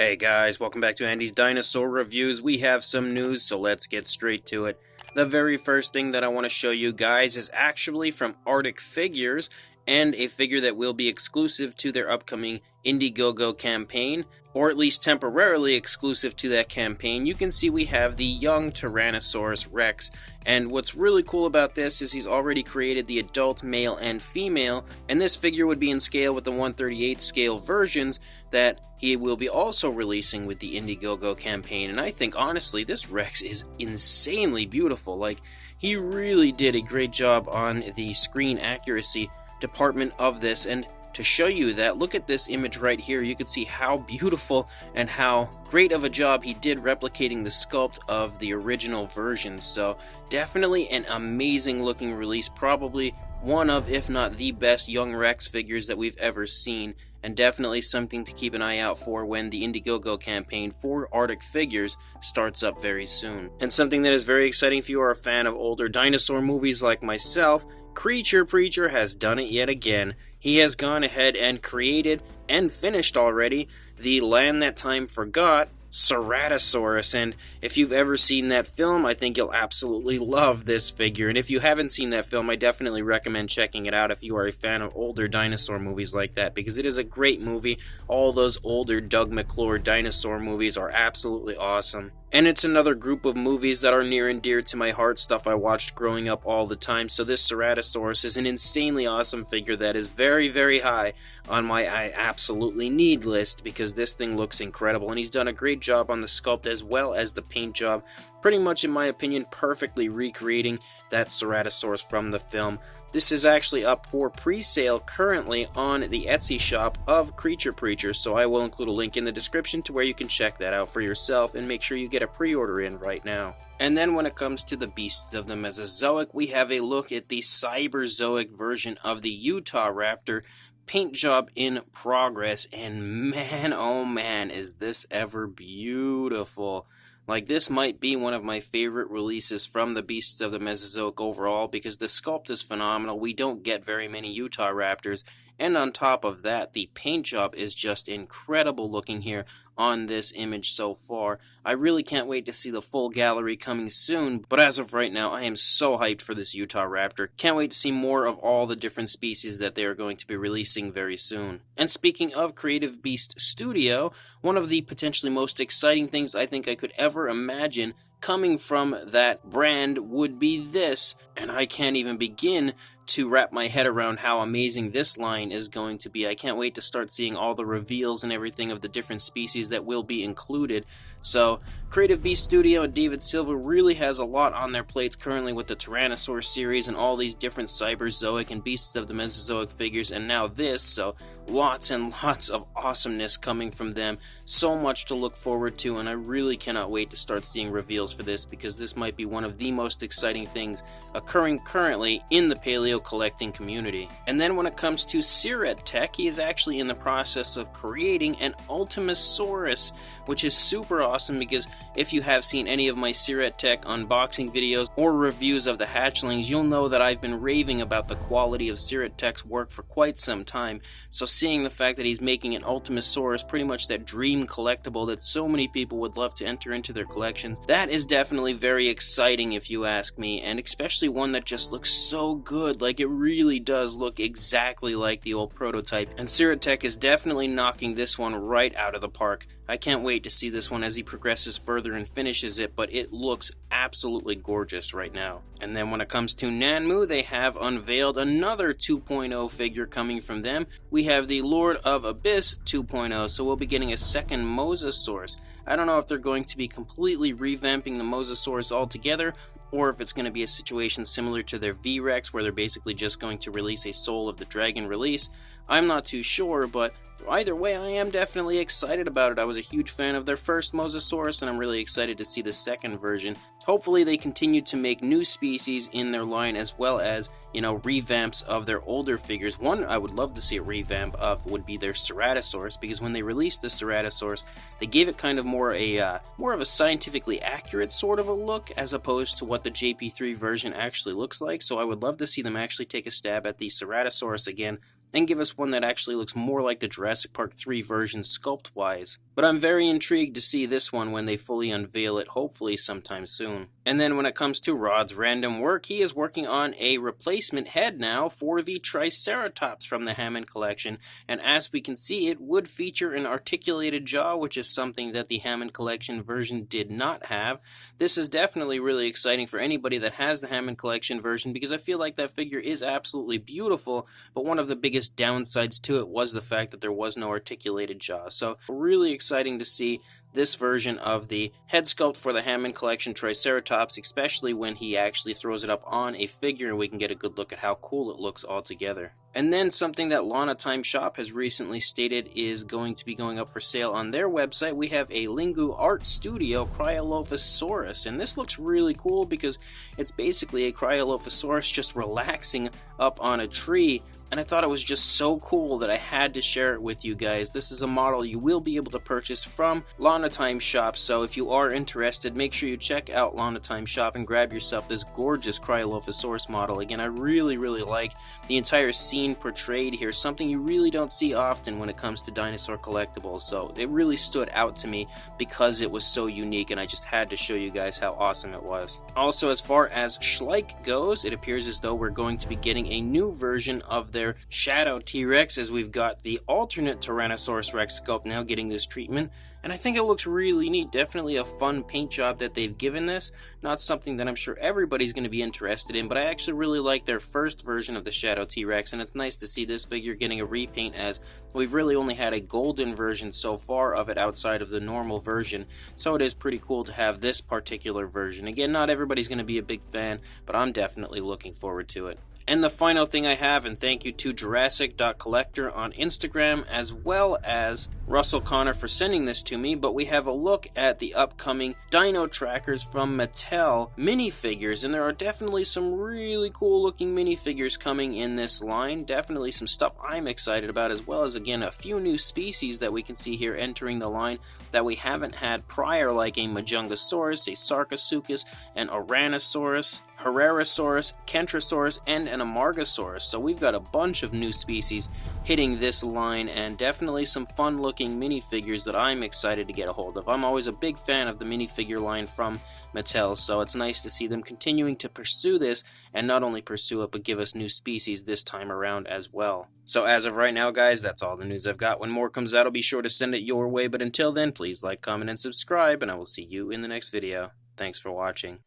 Hey guys, welcome back to Andy's Dinosaur Reviews. We have some news, so let's get straight to it. The very first thing that I want to show you guys is actually from Artic Figures, and a figure that will be exclusive to their upcoming Indiegogo campaign, or at least temporarily exclusive to that campaign. You can see we have the young Tyrannosaurus Rex, and what's really cool about this is he's already created the adult male and female, and this figure would be in scale with the 1/38 scale versions that he will be also releasing with the Indiegogo campaign. And I think honestly this Rex is insanely beautiful. Like, he really did a great job on the screen accuracy department of this. And to show you that, look at this image right here. You can see how beautiful and how great of a job he did replicating the sculpt of the original version. So definitely an amazing looking release, probably one of, if not the best young Rex figures that we've ever seen, and definitely something to keep an eye out for when the Indiegogo campaign for Artic Figures starts up very soon. And something that is very exciting if you are a fan of older dinosaur movies like myself, Creacher Preacher has done it yet again. He has gone ahead and created and finished already the Land That Time Forgot Ceratosaurus, and if you've ever seen that film, I think you'll absolutely love this figure. And if you haven't seen that film, I definitely recommend checking it out if you are a fan of older dinosaur movies like that, because it is a great movie. All those older Doug McClure dinosaur movies are absolutely awesome. And it's another group of movies that are near and dear to my heart, stuff I watched growing up all the time. So this Ceratosaurus is an insanely awesome figure that is very, very high on my I absolutely need list, because this thing looks incredible, and he's done a great job on the sculpt as well as the paint job. Pretty much, in my opinion, perfectly recreating that Ceratosaurus from the film. This is actually up for pre-sale currently on the Etsy shop of Creacher Preacher, so I will include a link in the description to where you can check that out for yourself and make sure you get a pre-order in right now. And then when it comes to the beasts of the Mesozoic, we have a look at the Cyberzoic version of the Utahraptor. Paint job in progress, and man, oh man, is this ever beautiful. Like, this might be one of my favorite releases from the Beasts of the Mesozoic overall, because the sculpt is phenomenal. We don't get very many Utahraptors, and on top of that, the paint job is just incredible looking here on this image so far. I really can't wait to see the full gallery coming soon, but as of right now, I am so hyped for this Utahraptor. Can't wait to see more of all the different species that they are going to be releasing very soon. And speaking of Creative Beast Studio, one of the potentially most exciting things I think I could ever imagine coming from that brand would be this, and I can't even begin to wrap my head around how amazing this line is going to be. I can't wait to start seeing all the reveals and everything of the different species that will be included. So Creative Beast Studio and David Silva really has a lot on their plates currently with the Tyrannosaur series and all these different Cyberzoic and Beasts of the Mesozoic figures, and now this, so lots and lots of awesomeness coming from them. So much to look forward to, and I really cannot wait to start seeing reveals for this, because this might be one of the most exciting things occurring currently in the paleo collecting community. And then when it comes to Syrett Tech, he is actually in the process of creating an Ultimasaurus, which is super awesome, because if you have seen any of my Syrett Tech unboxing videos or reviews of the hatchlings, you'll know that I've been raving about the quality of Syrett Tech's work for quite some time. So seeing the fact that he's making an Ultimasaurus, pretty much that dream collectible that so many people would love to enter into their collection, that is definitely very exciting if you ask me, and especially one that just looks so good. Like, it really does look exactly like the old prototype, and Syrett Tech is definitely knocking this one right out of the park. I can't wait to see this one as he progresses further and finishes it, but it looks absolutely gorgeous right now. And then when it comes to Nanmu, they have unveiled another 2.0 figure coming from them. We have the Lord of Abyss 2.0, so we'll be getting a second Mosasaurus. I don't know if they're going to be completely revamping the Mosasaurus altogether, or if it's going to be a situation similar to their V-Rex, where they're basically just going to release a Soul of the Dragon release. I'm not too sure, but either way, I am definitely excited about it. I was a huge fan of their first Mosasaurus, and I'm really excited to see the second version. Hopefully they continue to make new species in their line, as well as, revamps of their older figures. One I would love to see a revamp of would be their Ceratosaurus, because when they released the Ceratosaurus, they gave it kind of more of a scientifically accurate sort of a look, as opposed to what the JP3 version actually looks like. So I would love to see them actually take a stab at the Ceratosaurus again, and give us one that actually looks more like the Jurassic Park 3 version sculpt-wise. But I'm very intrigued to see this one when they fully unveil it, hopefully sometime soon. And then when it comes to Rod's random work, he is working on a replacement head now for the Triceratops from the Hammond Collection, and as we can see, it would feature an articulated jaw, which is something that the Hammond Collection version did not have. This is definitely really exciting for anybody that has the Hammond Collection version, because I feel like that figure is absolutely beautiful, but one of the biggest downsides to it was the fact that there was no articulated jaw. So really exciting to see this version of the head sculpt for the Hammond Collection Triceratops, especially when he actually throws it up on a figure and we can get a good look at how cool it looks altogether. And then something that Lana Time Shop has recently stated is going to be going up for sale on their website. We have a Linghu Art Studio Cryolophosaurus, and this looks really cool because it's basically a Cryolophosaurus just relaxing up on a tree. And I thought it was just so cool that I had to share it with you guys. This is a model you will be able to purchase from Lana Time Shop, so if you are interested, make sure you check out Lana Time Shop and grab yourself this gorgeous Cryolophosaurus model. Again, I really like the entire scene portrayed here, something you really don't see often when it comes to dinosaur collectibles, so it really stood out to me because it was so unique, and I just had to show you guys how awesome it was. Also, as far as Schleich goes, it appears as though we're going to be getting a new version of their Shadow T-Rex, as we've got the alternate Tyrannosaurus Rex sculpt now getting this treatment, and I think it looks really neat. Definitely a fun paint job that they've given this. Not something that I'm sure everybody's going to be interested in, but I actually really like their first version of the Shadow T-Rex, and it's nice to see this figure getting a repaint, as we've really only had a golden version so far of it outside of the normal version, so it is pretty cool to have this particular version. Again, not everybody's going to be a big fan, but I'm definitely looking forward to it. And the final thing I have, and thank you to Jurassic.collector on Instagram, as well as Russell Connor for sending this to me, but we have a look at the upcoming Dino Trackers from Mattel minifigures, and there are definitely some really cool looking minifigures coming in this line. Definitely some stuff I'm excited about, as well as, again, a few new species that we can see here entering the line that we haven't had prior, like a Majungasaurus, a Sarcosuchus, an Ouranosaurus, Herrerasaurus, Kentrosaurus, and an Amargasaurus. So we've got a bunch of new species hitting this line, and definitely some fun looking minifigures that I'm excited to get a hold of. I'm always a big fan of the minifigure line from Mattel, so it's nice to see them continuing to pursue this, and not only pursue it, but give us new species this time around as well. So as of right now, guys, that's all the news I've got. When more comes out, I'll be sure to send it your way, but until then, please like, comment, and subscribe, and I will see you in the next video. Thanks for watching.